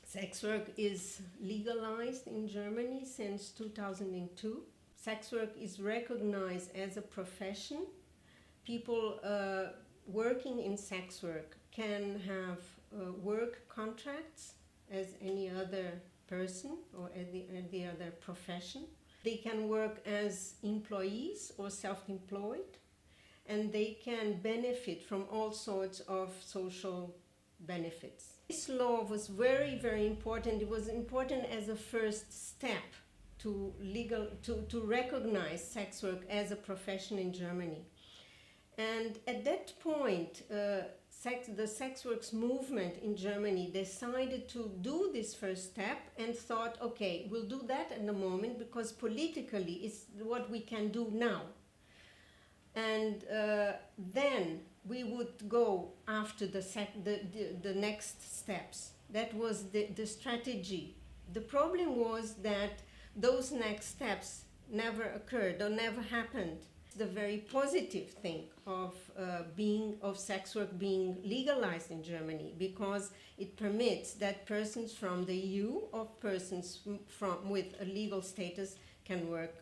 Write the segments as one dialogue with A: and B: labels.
A: Sex work is legalized in Germany since 2002. Sex work is recognized as a profession. People working in sex work can have work contracts as any other person or any other profession. They can work as employees or self-employed, and they can benefit from all sorts of social benefits. This law was very, very important. It was important as a first step to recognize sex work as a profession in Germany. And at that point, the sex works movement in Germany decided to do this first step and thought, okay, we'll do that at the moment because politically it's what we can do now. And then we would go after the next steps. That was the strategy. The problem was that those next steps never occurred or never happened. The very positive thing of sex work being legalized in Germany, because it permits that persons from the EU or persons with a legal status can work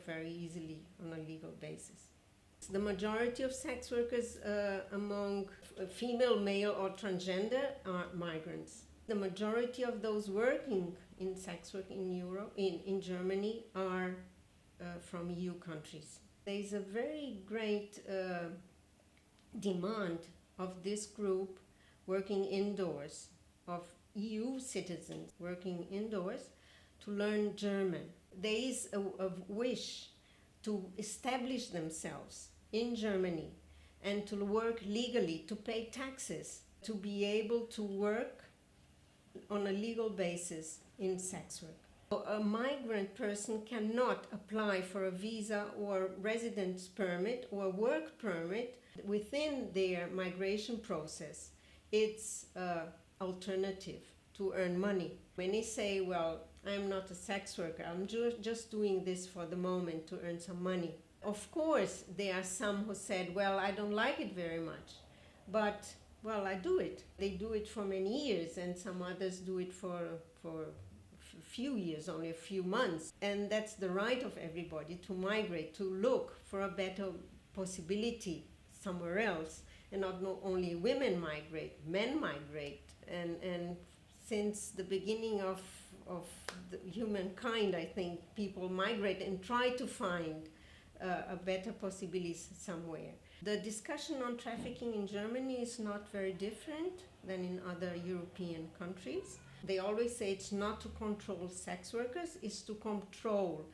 A: very easily on a legal basis. The majority of sex workers among female, male or transgender are migrants. The majority of those working in sex work in Germany are from EU countries. There is a very great demand of this group working indoors, of EU citizens working indoors, to learn German. There is a wish to establish themselves in Germany and to work legally, to pay taxes, to be able to work on a legal basis in sex work. A migrant person cannot apply for a visa or residence permit or work permit within their migration process. It's an alternative to earn money. When they say, well, I'm not a sex worker, I'm just doing this for the moment to earn some money. Of course, there are some who said, well, I don't like it very much, but, well, I do it. They do it for many years, and some others do it for few years, only a few months. And that's the right of everybody to migrate, to look for a better possibility somewhere else. And not only women migrate, men migrate. And since the beginning of the humankind, I think people migrate and try to find a better possibility somewhere. The discussion on trafficking in Germany is not very different than in other European countries. They always say it's not to control sex workers, it's to control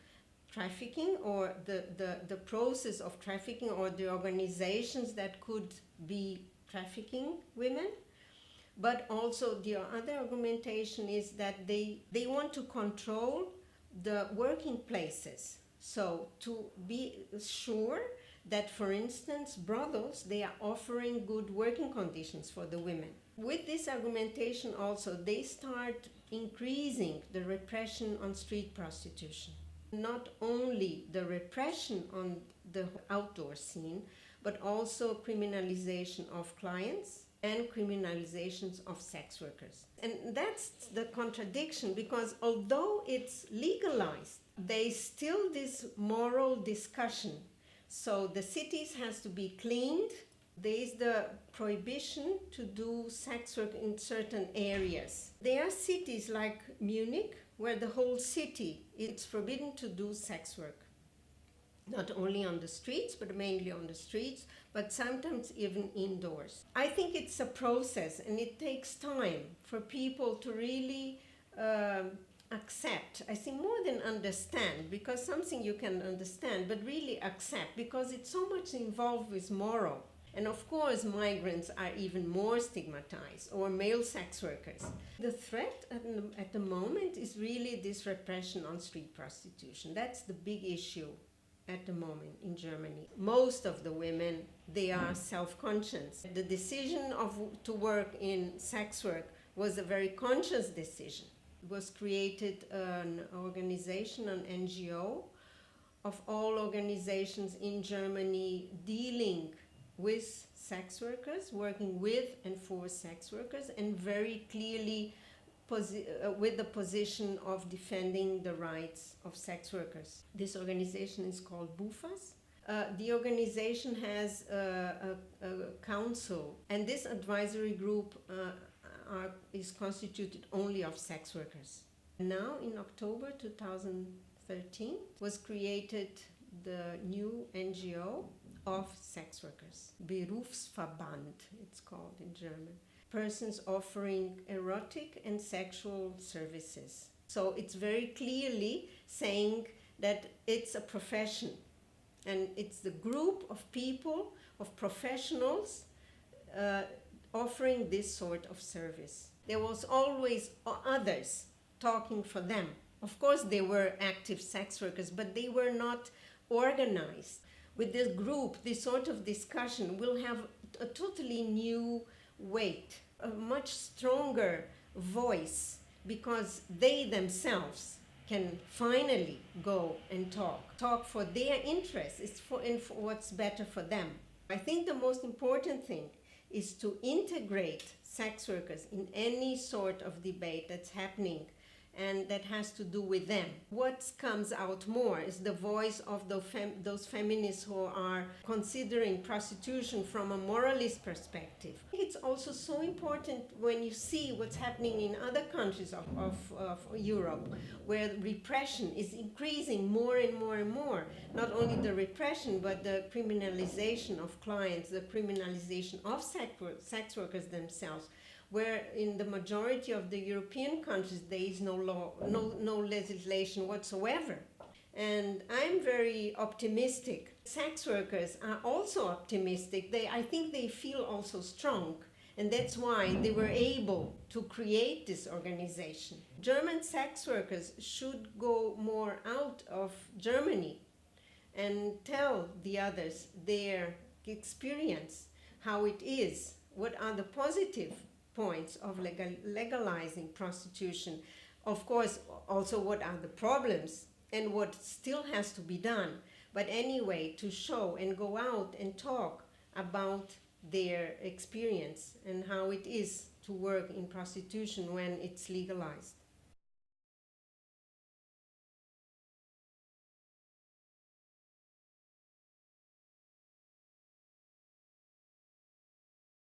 A: trafficking or the process of trafficking or the organizations that could be trafficking women. But also the other argumentation is that they want to control the working places. So to be sure that, for instance, brothels, they are offering good working conditions for the women. With this argumentation also, they start increasing the repression on street prostitution. Not only the repression on the outdoor scene, but also criminalization of clients and criminalizations of sex workers. And that's the contradiction, because although it's legalized, there's still this moral discussion. So the cities has to be cleaned. There is the prohibition to do sex work in certain areas. There are cities like Munich where the whole city, it's forbidden to do sex work. Not only on the streets, but mainly on the streets, but sometimes even indoors. I think it's a process, and it takes time for people to really accept. I think more than understand, because something you can understand, but really accept, because it's so much involved with moral. And of course, migrants are even more stigmatized, or male sex workers. The threat at the moment is really this repression on street prostitution. That's the big issue at the moment in Germany. Most of the women, they are self-conscious. The decision to work in sex work was a very conscious decision. It was created an organization, an NGO, of all organizations in Germany dealing with sex workers, working with and for sex workers, and very clearly with the position of defending the rights of sex workers. This organization is called BUFAS. The organization has a council, and this advisory group is constituted only of sex workers. Now, in October 2013, was created the new NGO of sex workers, Berufsverband, it's called in German. Persons offering erotic and sexual services. So it's very clearly saying that it's a profession, and it's the group of people, of professionals, offering this sort of service. There was always others talking for them. Of course, they were active sex workers, but they were not organized. With this group, this sort of discussion will have a totally new weight, a much stronger voice, because they themselves can finally go and talk for their interests. It's for what's better for them. I think the most important thing is to integrate sex workers in any sort of debate that's happening and that has to do with them. What comes out more is the voice of those feminists who are considering prostitution from a moralist perspective. It's also so important when you see what's happening in other countries of Europe, where repression is increasing more and more and more. Not only the repression, but the criminalization of clients, the criminalization of sex workers themselves, where in the majority of the European countries there is no law, no legislation whatsoever. And I'm very optimistic. Sex workers are also optimistic. I think they feel also strong, and that's why they were able to create this organization. German sex workers should go more out of Germany and tell the others their experience, how it is, what are the positive points of legalizing prostitution. Of course, also what are the problems and what still has to be done. But anyway, to show and go out and talk about their experience and how it is to work in prostitution when it's legalized.